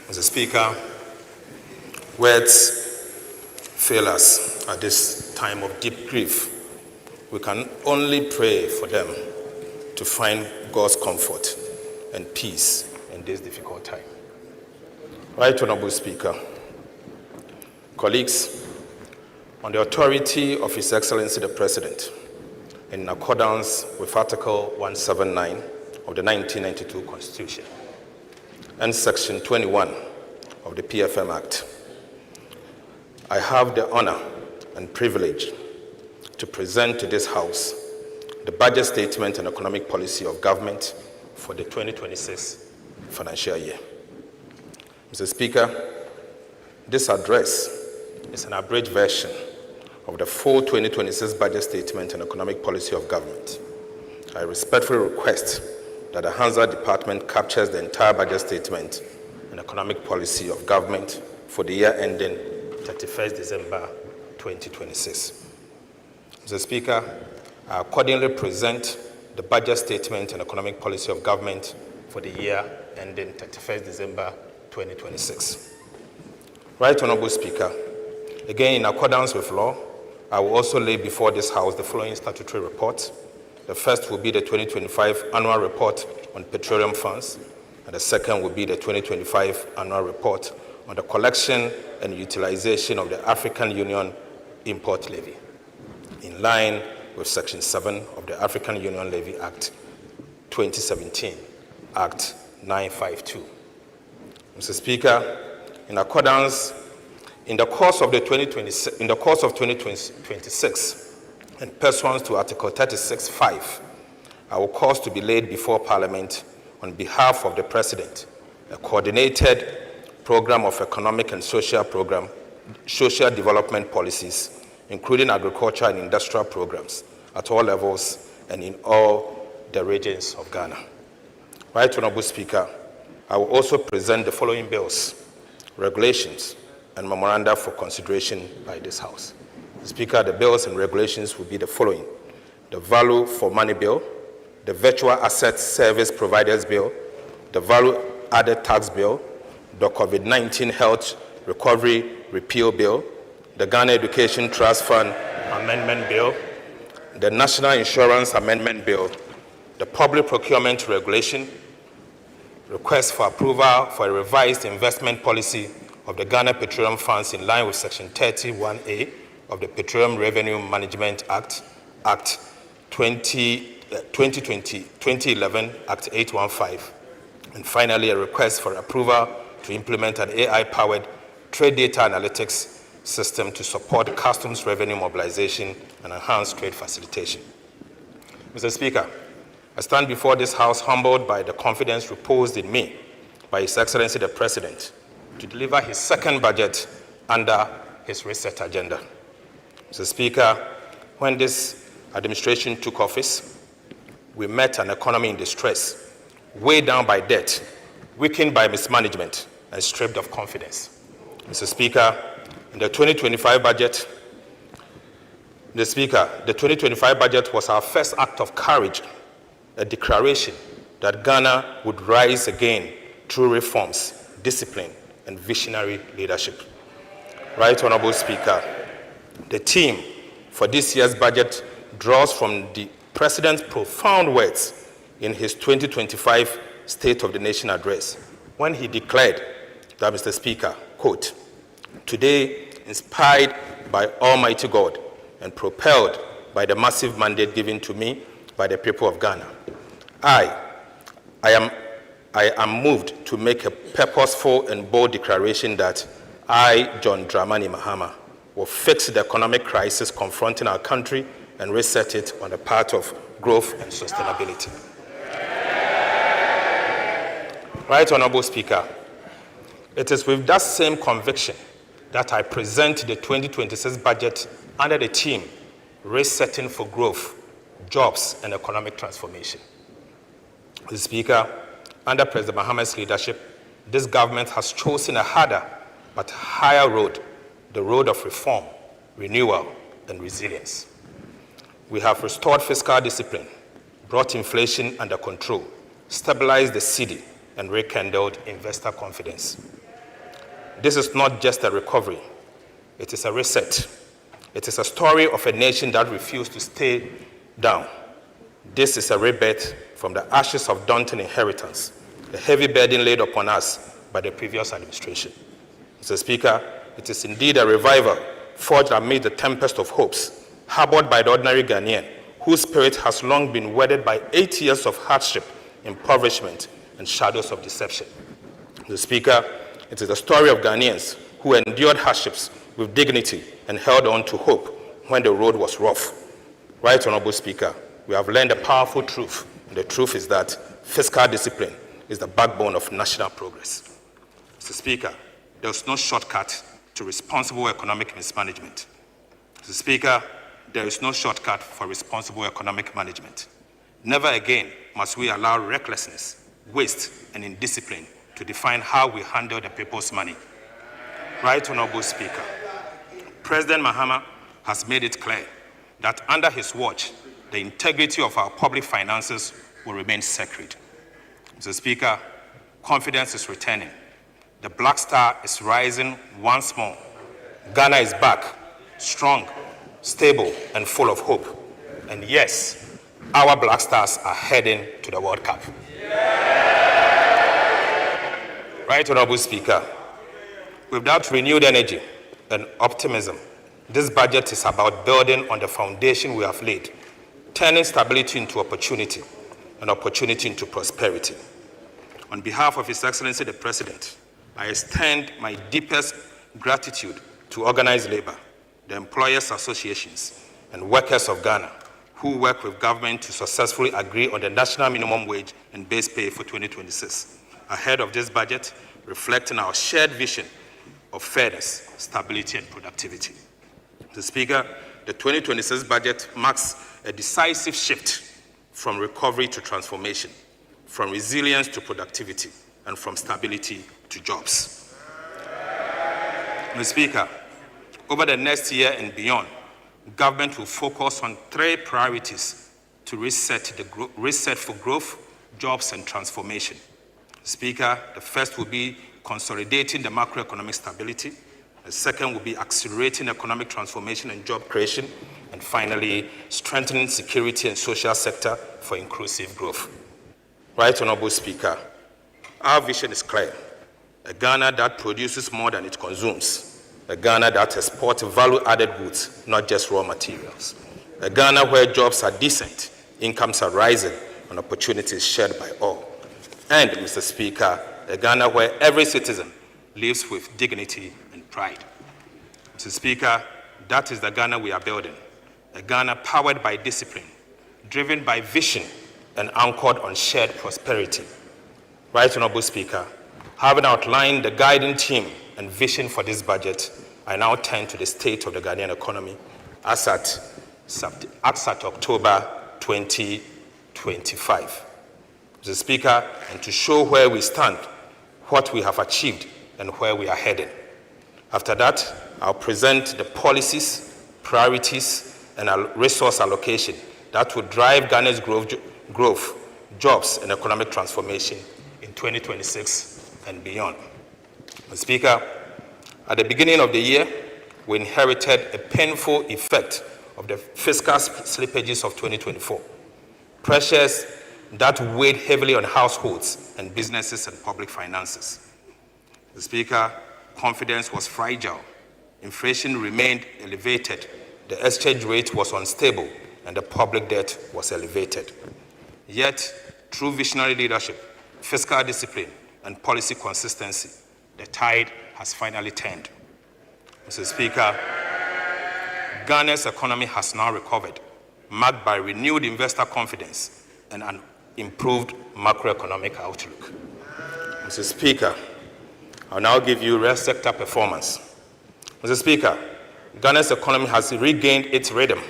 Mr. Speaker, words fail us at this time of deep grief. We can only pray for them to find God's comfort and peace in this difficult time. Right Honorable Speaker, colleagues, on the authority of His Excellency the President, in accordance with Article 179 of the 1992 Constitution and Section 21 of the PFM Act, I have the honor and privilege to present to this House the budget statement and economic policy of government for the 2026 financial year. Mr. Speaker, this address is an abridged version of the full 2026 budget statement and economic policy of government. I respectfully request that the Hansa Department captures the entire budget statement and economic policy of government for the year ending 31st December 2026. Mr. Speaker, I accordingly present the budget statement and economic policy of government for the year ending 31st December 2026. Right Honorable Speaker, again in accordance with law, I will also lay before this House the following statutory reports. The first will be the 2025 annual report on petroleum funds, and the second will be the 2025 annual report on the collection and utilization of the African Union Import Levy, in line with Section 7 of the African Union Levy Act 2017, Act 952. Mr. Speaker, in the course of 2026, and pursuant to Article 36(5), I will cause to be laid before Parliament on behalf of the President a coordinated program of economic and social development policies, including agricultural and industrial programs at all levels and in all the regions of Ghana. Right Honorable Speaker, I will also present the following bills, regulations, and memoranda for consideration by this House. Speaker, the bills and regulations will be the following: the Value for Money Bill, the Virtual Asset Service Providers Bill, the Value Added Tax Bill, the COVID-19 Health Recovery Repeal Bill, the Ghana Education Trust Fund Amendment Bill, the National Insurance Amendment Bill, the Public Procurement Regulation, request for approval for a revised investment policy of the Ghana Petroleum Funds in line with Section 31A of the Petroleum Revenue Management Act, Act 2011, Act 815. And finally, a request for approval to implement an AI-powered trade data analytics system to support customs revenue mobilization and enhance trade facilitation. Mr. Speaker, I stand before this House humbled by the confidence reposed in me by His Excellency the President to deliver his second budget under his reset agenda. Mr. Speaker, when this administration took office, we met an economy in distress, weighed down by debt, weakened by mismanagement, and stripped of confidence. Mr. Speaker, in the 2025 budget, the 2025 budget was our first act of courage, a declaration that Ghana would rise again through reforms, discipline, and visionary leadership. Right Honorable Speaker, the theme for this year's budget draws from the President's profound words in his 2025 State of the Nation address, when he declared that, Mr. Speaker, quote, "Today, inspired by Almighty God and propelled by the massive mandate given to me by the people of Ghana, I am moved to make a purposeful and bold declaration that I, John Dramani Mahama, will fix the economic crisis confronting our country and reset it on the path of growth and sustainability." Right Honorable Speaker, it is with that same conviction that I present the 2026 budget under the theme, Resetting for Growth, Jobs and Economic Transformation. Mr. Speaker, under President Mahama's leadership, this government has chosen a harder but higher road, the road of reform, renewal, and resilience. We have restored fiscal discipline, brought inflation under control, stabilized the cedi, and rekindled investor confidence. this is not just a recovery, it is a reset. It is a story of a nation that refused to stay down. This is a rebirth from the ashes of daunting inheritance, a heavy burden laid upon us by the previous administration. Mr. Speaker, it is indeed a revival forged amid the tempest of hopes, harbored by the ordinary Ghanaian, whose spirit has long been weathered by 8 years of hardship, impoverishment, and shadows of deception. Mr. Speaker, it is the story of Ghanaians who endured hardships with dignity and held on to hope when the road was rough. Right Honorable Speaker, we have learned a powerful truth, and the truth is that fiscal discipline is the backbone of national progress. Mr. Speaker, there is no shortcut to responsible economic mismanagement. Mr. Speaker, there is no shortcut for responsible economic management. Never again must we allow recklessness, waste, and indiscipline to define how we handle the people's money. Right Honorable Speaker, President Mahama has made it clear that under his watch, the integrity of our public finances will remain sacred. Mr. Speaker, confidence is returning. The Black Star is rising once more. Ghana is back, strong, stable, and full of hope. And yes, our Black Stars are heading to the World Cup. Right Honorable Speaker, with that renewed energy and optimism, this budget is about building on the foundation we have laid, turning stability into opportunity and opportunity into prosperity. On behalf of His Excellency the President, I extend my deepest gratitude to organized labor, the employers' associations, and workers of Ghana who work with government to successfully agree on the national minimum wage and base pay for 2026, ahead of this budget, reflecting our shared vision of fairness, stability, and productivity. Mr. Speaker, the 2026 budget marks a decisive shift from recovery to transformation, from resilience to productivity, and from stability to jobs. Mr. Speaker, over the next year and beyond, government will focus on 3 priorities to reset for growth, jobs, and transformation. Speaker, the first will be consolidating the macroeconomic stability. The second will be accelerating economic transformation and job creation. And finally, strengthening security and social sector for inclusive growth. Right Honorable Speaker, our vision is clear. A Ghana that produces more than it consumes. A Ghana that exports value-added goods, not just raw materials. A Ghana where jobs are decent, incomes are rising, and opportunities shared by all. And, Mr. Speaker, a Ghana where every citizen lives with dignity and pride. Mr. Speaker, that is the Ghana we are building. A Ghana powered by discipline, driven by vision, and anchored on shared prosperity. Right Honorable Speaker, having outlined the guiding theme and vision for this budget, I now turn to the state of the Ghanaian economy as at October 2025. Mr. Speaker, and to show where we stand, what we have achieved, and where we are heading. After that, I'll present the policies, priorities, and resource allocation that will drive Ghana's growth, jobs, and economic transformation in 2026 and beyond. Mr. Speaker, at the beginning of the year, we inherited a painful effect of the fiscal slippages of 2024. Pressures that weighed heavily on households and businesses and public finances. Mr. Speaker, confidence was fragile. Inflation remained elevated. The exchange rate was unstable, and the public debt was elevated. Yet, through visionary leadership, fiscal discipline, and policy consistency, the tide has finally turned. Mr. Speaker, Ghana's economy has now recovered, marked by renewed investor confidence and an improved macroeconomic outlook. Mr. Speaker, I'll now give you real sector performance. Mr. Speaker, Ghana's economy has regained its rhythm.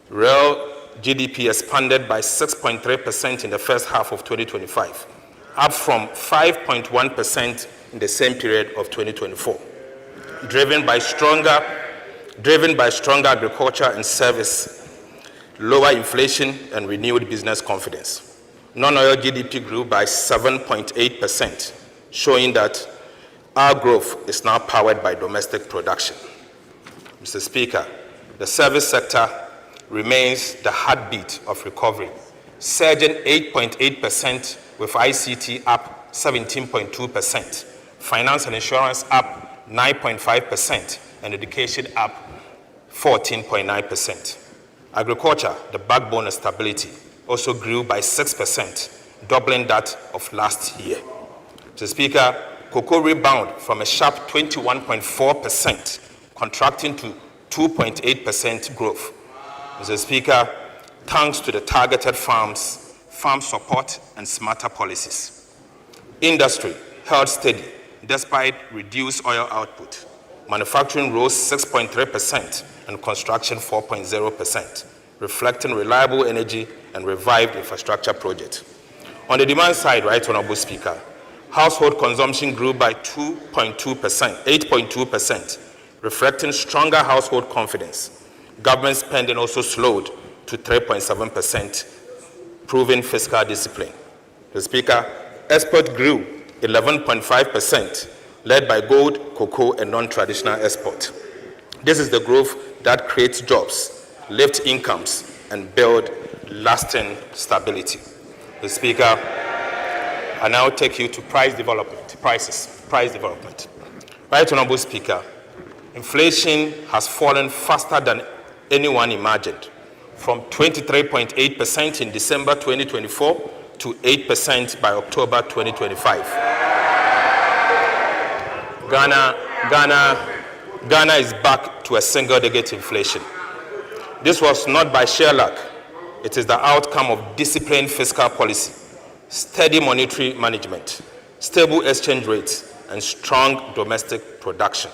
Real GDP expanded by 6.3% in the first half of 2025, up from 5.1% in the same period of 2024, driven by stronger agriculture and service, lower inflation, and renewed business confidence. Non-oil GDP grew by 7.8%, showing that Our growth is now powered by domestic production. Mr. Speaker, the service sector remains the heartbeat of recovery, surging 8.8% with ICT up 17.2%, finance and insurance up 9.5%, and education up 14.9%. Agriculture, the backbone of stability, also grew by 6%, doubling that of last year. Mr. Speaker, cocoa rebound from a sharp 21.4%, contracting to 2.8% growth. Mr. Speaker, thanks to the targeted farms, farm support, and smarter policies. Industry held steady despite reduced oil output. Manufacturing rose 6.3% and construction 4.0%, reflecting reliable energy and revived infrastructure projects. On the demand side, Right Honorable Speaker, household consumption grew by 8.2%, reflecting stronger household confidence. Government spending also slowed to 3.7%, proving fiscal discipline. Mr. Speaker, export grew 11.5%, led by gold, cocoa, and non-traditional export. This is the growth that creates jobs, lifts incomes, and builds lasting stability. Mr. Speaker, I now take you to price development. Right Honorable Speaker, inflation has fallen faster than anyone imagined, from 23.8% in December 2024 to 8% by October 2025. Ghana is back to a single-digit inflation. This was not by sheer luck. It is the outcome of disciplined fiscal policy, steady monetary management, stable exchange rates, and strong domestic production.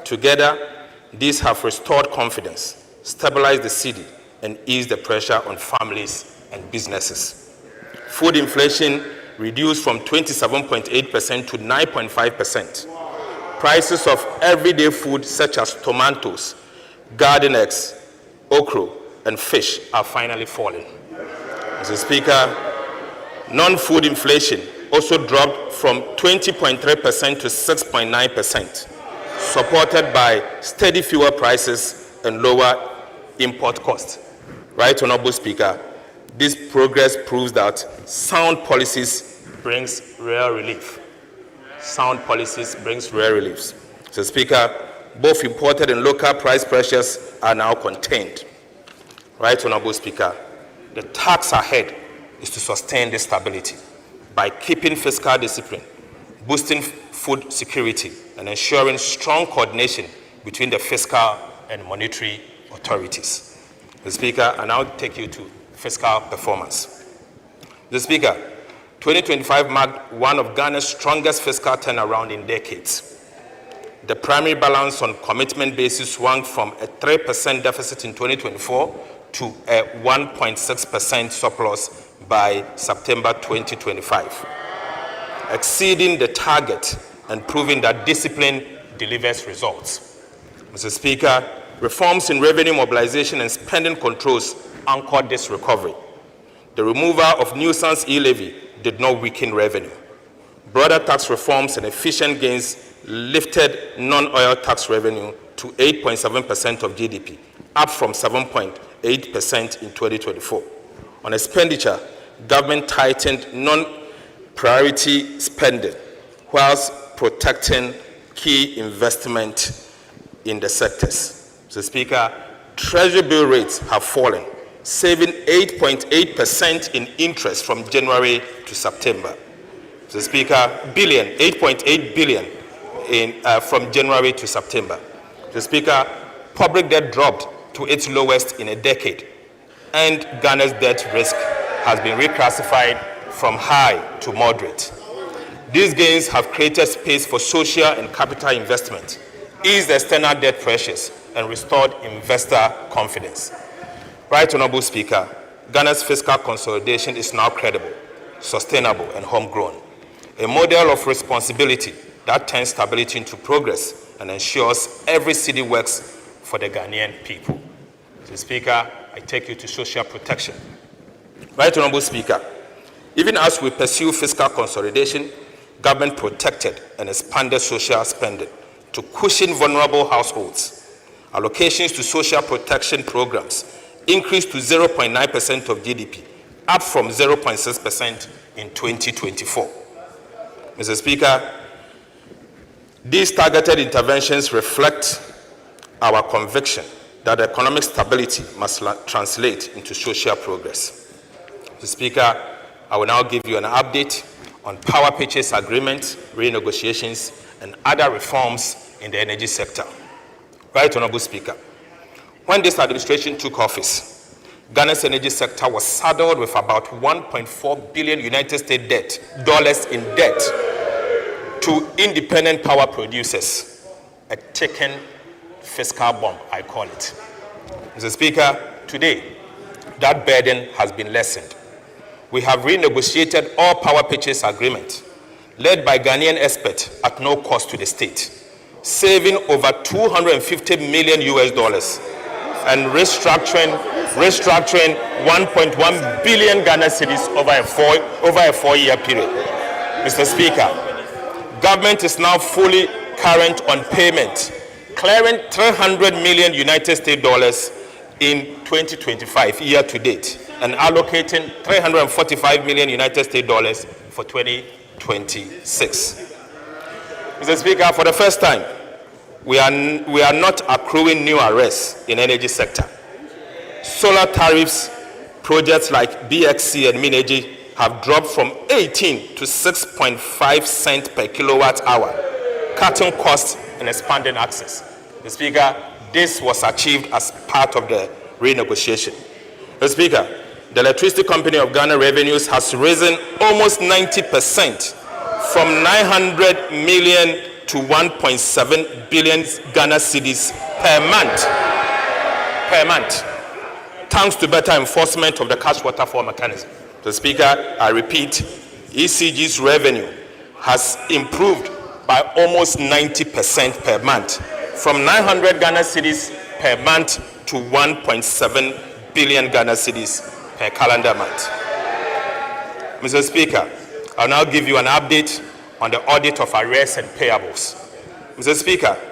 Together, these have restored confidence, stabilized the cedi, and eased the pressure on families and businesses. Food inflation reduced from 27.8% to 9.5%. Prices of everyday food such as tomatoes, garden eggs, okra, and fish are finally falling. Mr. Speaker, non-food inflation also dropped from 20.3% to 6.9%, supported by steady fuel prices and lower import costs. Right Honorable Speaker, this progress proves that sound policies brings real relief. Sound policies brings real reliefs. So, Speaker, both imported and local price pressures are now contained. Right Honorable Speaker, the task ahead is to sustain this stability by keeping fiscal discipline, boosting food security, and ensuring strong coordination between the fiscal and monetary authorities. Mr. Speaker, I now take you to fiscal performance. Mr. Speaker, 2025 marked one of Ghana's strongest fiscal turnaround in decades. The primary balance on commitment basis swung from a 3% deficit in 2024 to a 1.6% surplus by September 2025, exceeding the target and proving that discipline delivers results. Mr. Speaker, reforms in revenue mobilization and spending controls anchored this recovery. The removal of nuisance e-levy did not weaken revenue. Broader tax reforms and efficient gains lifted non-oil tax revenue to 8.7% of GDP, up from 7.8% in 2024. On expenditure, government tightened non-priority spending whilst protecting key investment in the sectors. Mr. Speaker, Treasury bill rates have fallen, saving 8.8% in interest from January to September. Mr. Speaker, 8.8 billion from January to September. Mr. Speaker, public debt dropped to its lowest in a decade, and Ghana's debt risk has been reclassified from high to moderate. These gains have created space for social and capital investment, eased external debt pressures, and restored investor confidence. Right Honorable Speaker, Ghana's fiscal consolidation is now credible, sustainable, and homegrown, a model of responsibility that turns stability into progress and ensures every city works for the Ghanaian people. Mr. Speaker, I take you to social protection. Right Honorable Speaker, even as we pursue fiscal consolidation, government protected and expanded social spending to cushion vulnerable households. Allocations to social protection programs increased to 0.9% of GDP, up from 0.6% in 2024. Mr. Speaker, these targeted interventions reflect our conviction that economic stability must translate into social progress. Mr. Speaker, I will now give you an update on power purchase agreement renegotiations and other reforms in the energy sector. Right, Honorable Speaker, when this administration took office, Ghana's energy sector was saddled with about $1.4 billion United States dollars in debt to independent power producers, a ticking fiscal bomb, I call it. Mr. Speaker, today, that burden has been lessened. We have renegotiated all power purchase agreements led by Ghanaian experts at no cost to the state, saving over $250 million and restructuring 1.1 billion Ghana cedis over a four-year period. Mr. Speaker, government is now fully current on payment, clearing $300 million United States dollars in 2025 year to date, and allocating $345 million United States dollars for 2026. Mr. Speaker, for the first time, we are not accruing new arrests in energy sector. Solar tariffs, projects like BXC and Mineji have dropped from 18 to 6.5 cents per kilowatt hour, cutting costs and expanding access. Mr. Speaker, this was achieved as part of the renegotiation. Mr. Speaker, the Electricity Company of Ghana revenues has risen almost 90%, from 900 million to 1.7 billion Ghana cedis per month, thanks to better enforcement of the cash waterfall mechanism. Mr. Speaker, I repeat, ECG's revenue has improved by almost 90% per month, from 900 Ghana cedis per month to 1.7 billion Ghana cedis per calendar month. Mr. Speaker, I'll now give you an update on the audit of arrears and payables. Mr. Speaker,